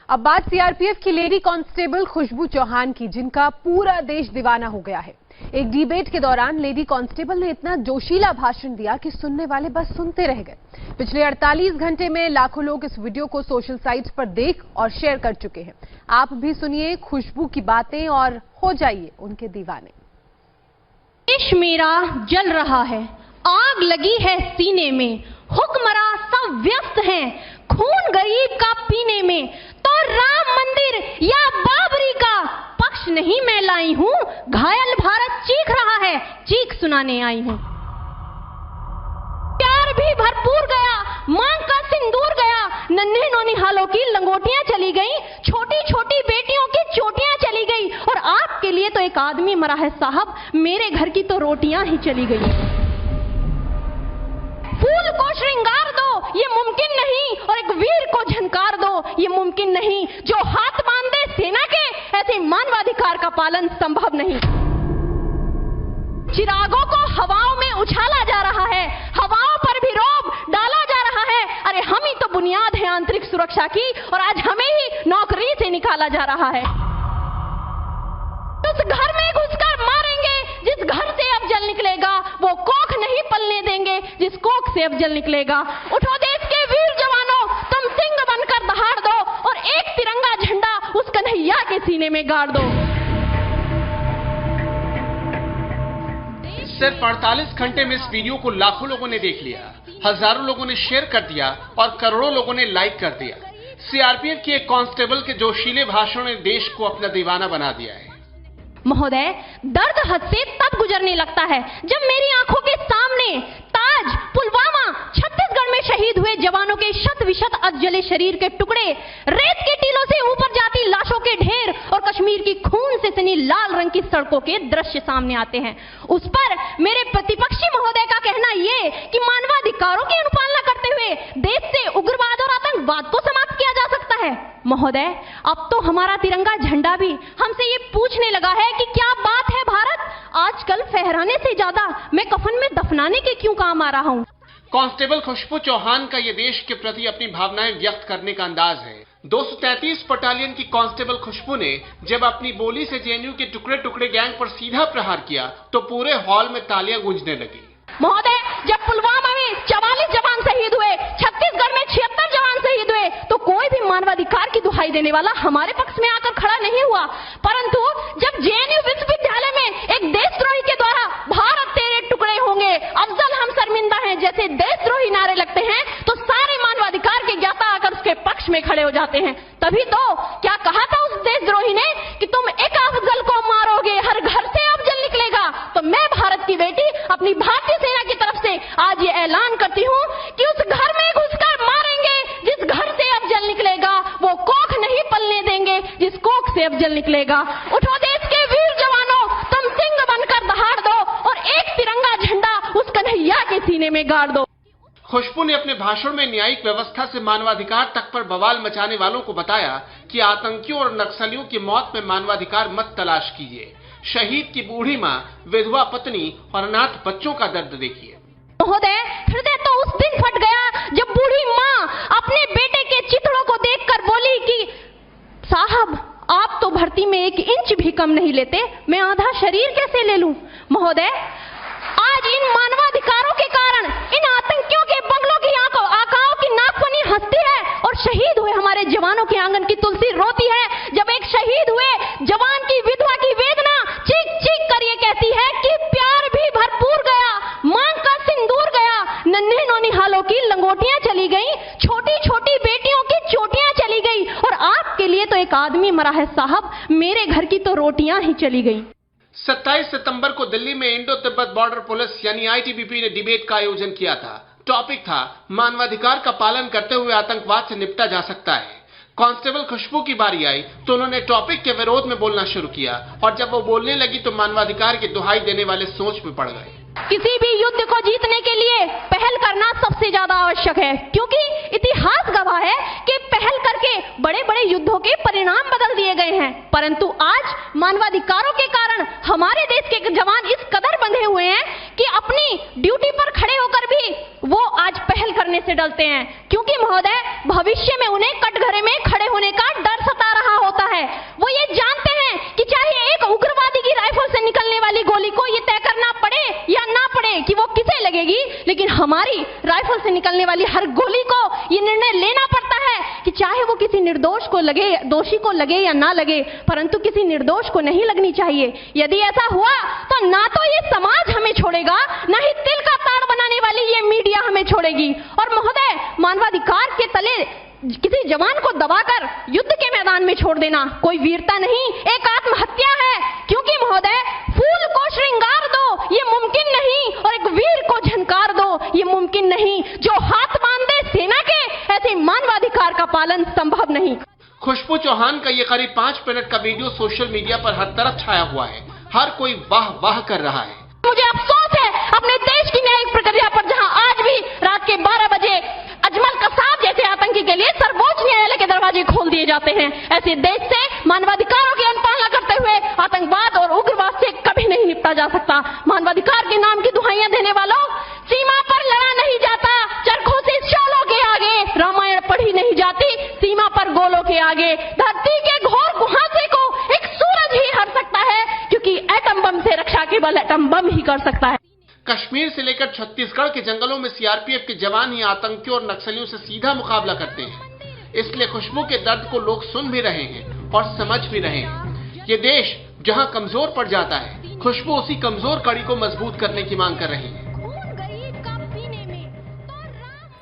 अब बात सीआरपीएफ की लेडी कांस्टेबल खुशबू चौहान की, जिनका पूरा देश दीवाना हो गया है। एक डिबेट के दौरान लेडी कांस्टेबल ने इतना जोशीला भाषण दिया कि सुनने वाले बस सुनते रह गए। पिछले 48 घंटे में लाखों लोग इस वीडियो को सोशल साइट्स पर देख और शेयर कर चुके हैं। आप भी सुनिए खुशबू की बातें और हो जाइए उनके दीवाने। देश मेरा जल रहा है, आग लगी है सीने में, हुक्मरां सब व्यस्त हैं खून गरीब का पीने में, तो राम मंदिर या बाबरी का पक्ष नहीं मैं लाई हूं, घायल भारत चीख रहा है, चीख सुनाने आई हूं। प्यार भी भरपूर गया, मांग का सिंदूर गया, नन्हे नौनिहालों की लंगोटियां चली गई, छोटी छोटी बेटियों की चोटियां चली गई, और आपके लिए तो एक आदमी मरा है साहब, मेरे घर की तो रोटियां ही चली गई। फूल को श्रृंगार दो ये मुमकिन नहीं, और एक वीर को झंकार दो ये मुमकिन नहीं, जो हाथ बांध दे सेना के ऐसे मानवाधिकार का पालन संभव नहीं। चिरागों को हवाओं में उछाला जा रहा है, हवाओं पर भी रोब डाला जा रहा है। अरे हम ही तो बुनियाद है आंतरिक सुरक्षा की, और आज हमें ही नौकरी से निकाला जा रहा है। उस घर में घुसकर मारेंगे जिस घर से अब जल निकलेगा, वो कोख नहीं पलने देंगे जिस कोख से अब जल निकलेगा। उठो देश के वीर जवानों, तुम सिंह बनकर दहाड़ दो, और एक तिरंगा झंडा उस कन्हैया के सीने में गाड़ दो। सिर्फ 48 घंटे में इस वीडियो को लाखों लोगों ने देख लिया, हजारों लोगों ने शेयर कर दिया और करोड़ों लोगों ने लाइक कर दिया। सीआरपीएफ की एक कांस्टेबल के जोशीले भाषण ने देश को अपना दीवाना बना दिया है। महोदय, दर्द हद से तब गुजरने लगता है जब मेरी आंखों के सामने ताज, पुलवामा, छत्तीसगढ़ में शहीद हुए जवानों के शत विशत अधजले शरीर के टुकड़े, रेत के टीलों से ऊपर जाती लाशों के ढेर और कश्मीर की खून से सनी लाल रंग की सड़कों के दृश्य सामने आते हैं। उस पर मेरे प्रतिपक्षी महोदय का कहना ये कि मानवाधिकारों की अनुपालना करते हुए देश से उग्रवाद और आतंकवाद को समाप्त किया जा सकता है। महोदय, अब तो हमारा तिरंगा झंडा भी हमसे ये पूछने लगा है कि क्या बात है भारत, आजकल फहराने से ज्यादा मैं कफन में दफनाने के क्यों काम आ रहा हूँ। कांस्टेबल खुशबू चौहान का ये देश के प्रति अपनी भावनाएं व्यक्त करने का अंदाज है। 233 बटालियन की कांस्टेबल खुशबू ने जब अपनी बोली से जेएनयू के टुकड़े टुकड़े गैंग पर सीधा प्रहार किया तो पूरे हॉल में तालियां गूंजने लगी। महोदय, जब पुलवामा में 44 जवान शहीद हुए, छत्तीसगढ़ में 76 जवान शहीद हुए, तो कोई भी मानवाधिकार की दुहाई देने वाला हमारे पक्ष में आकर खड़ा नहीं हुआ। परंतु जब जेएनयू विश्वविद्यालय में एक देशद्रोही के द्वारा भारत तेरे टुकड़े होंगे, अफजल हम शर्मिंदा हैं जैसे देशद्रोही नारे लगते हैं, तो सारे मानवाधिकार के ज्ञाता आकर उसके पक्ष में खड़े हो जाते हैं। तभी तो क्या कहा था उस देशद्रोही ने कि तुम एक अफजल को मारोगे, हर घर से अफजल निकलेगा। तो मैं भारत की बेटी अपनी भारतीय सेना की तरफ से आज ये ऐलान करती हूँ कि उस घर में घुसकर मारेंगे जिस घर से अफजल निकलेगा, वो कोख नहीं पलने देंगे जिस कोख से अफजल निकलेगा। उठो देश के वीर जवानों, तुम सिंह बनकर दहाड़ दो, और एक तिरंगा झंडा उस कन्हैया के सीने में गाड़ दो। खुशबू ने अपने भाषण में न्यायिक व्यवस्था से मानवाधिकार तक पर बवाल मचाने वालों को बताया कि आतंकियों और नक्सलियों की मौत में मानवाधिकार मत तलाश कीजिए, शहीद की बूढ़ी माँ, विधवा पत्नी और अनाथ बच्चों का दर्द देखिए। महोदय, हृदय तो उस दिन फट गया जब बूढ़ी माँ अपने बेटे के चिथड़ों को देखकर बोली कि साहब आप तो भर्ती में 1 इंच भी कम नहीं लेते, मैं आधा शरीर कैसे ले लूं। महोदय, आज इन मानवाधिकारों के कारण इन आतंकियों के बंगलों की आकाओं की नागफनी हंसती है, और शहीद हुए हमारे जवानों के आंगन की तुलसी रोती है। जब एक शहीद हुए जवान की विधवा की वेदना चीख चीख कर ये कहती है कि प्यार भी भरपूर गया, मांग का सिंदूर गया, नन्हे नौनिहालों की लंगोटियां चली गई, छोटी छोटी बेटियों की चोटियां चली गई, और आपके लिए तो एक आदमी मरा है साहब, मेरे घर की तो रोटियां ही चली गई। 27 सितंबर को दिल्ली में इंडो तिब्बत बॉर्डर पुलिस यानी आईटीबीपी ने डिबेट का आयोजन किया था। टॉपिक था मानवाधिकार का पालन करते हुए आतंकवाद से निपटा जा सकता है। कांस्टेबल खुशबू की बारी आई तो उन्होंने टॉपिक के विरोध में बोलना शुरू किया, और जब वो बोलने लगी तो मानवाधिकार की दुहाई देने वाले सोच में पड़ गए। किसी भी युद्ध को जीतने के लिए पहल करना सबसे ज्यादा आवश्यक है, क्योंकि इतिहास गवाह है कि पहल करके बड़े बड़े युद्धों के परिणाम बदल दिए गए हैं। परंतु आज मानवाधिकारों के कारण हमारे देश के जवान इस कदर बंधे हुए हैं कि अपनी ड्यूटी पर खड़े होकर भी वो आज पहल करने से डरते हैं, क्योंकि महोदय भविष्य में उन्हें कटघरे में खड़े होने का डर चाहे वो किसी निर्दोष को लगे, दोषी को लगे या ना लगे, परंतु किसी निर्दोष को नहीं लगनी चाहिए। यदि ऐसा हुआ तो ना तो ये समाज हमें छोड़ेगा, ना ही तिल का ताड़ बनाने वाली ये मीडिया हमें छोड़ेगी। और महोदय, मानवाधिकार के तले किसी जवान को दबाकर युद्ध के मैदान में छोड़ देना कोई वीरता नहीं, एक आत्महत्या है। क्योंकि महोदय, फूल को श्रृंगार दो ये मुमकिन नहीं, और एक वीर को झनकार दो ये मुमकिन नहीं। जो हाथ बांध दे सेना के, ऐसे मानवाधिकार का पालन संभव नहीं। खुशबू चौहान का ये करीब 5 मिनट का वीडियो सोशल मीडिया पर हर तरफ छाया हुआ है। हर कोई वाह वाह कर रहा है। मुझे अफसोस है अपने देश की न्यायिक प्रक्रिया पर, जहां आज भी रात के 12 बजे अजमल कसाब जैसे आतंकी के लिए सर्वोच्च न्यायालय के दरवाजे खोल दिए जाते हैं। ऐसे देश से मानवाधिकारों की अनुपालना करते हुए आतंकवाद और उग्रवाद से कभी नहीं निपटा जा सकता। मानवाधिकार के नाम की दुहाइयां देने वालों, सीमा पर लड़ा नहीं जाता चरखों से शोलों के आगे, रामायण पढ़ी नहीं जाती सीमा पर गोलों के आगे। धरती के घोर कुहासे को एक सूरज ही हर सकता है, क्योंकि एटम बम से रक्षा केवल एटम बम ही कर सकता है। कश्मीर से लेकर छत्तीसगढ़ के जंगलों में सीआरपीएफ के जवान ही आतंकियों और नक्सलियों से सीधा मुकाबला करते हैं। इसलिए खुशबू के दर्द को लोग सुन भी रहे हैं और समझ भी रहे हैं। ये देश जहां कमजोर पड़ जाता है, खुशबू उसी कमजोर कड़ी को मजबूत करने की मांग कर रही है।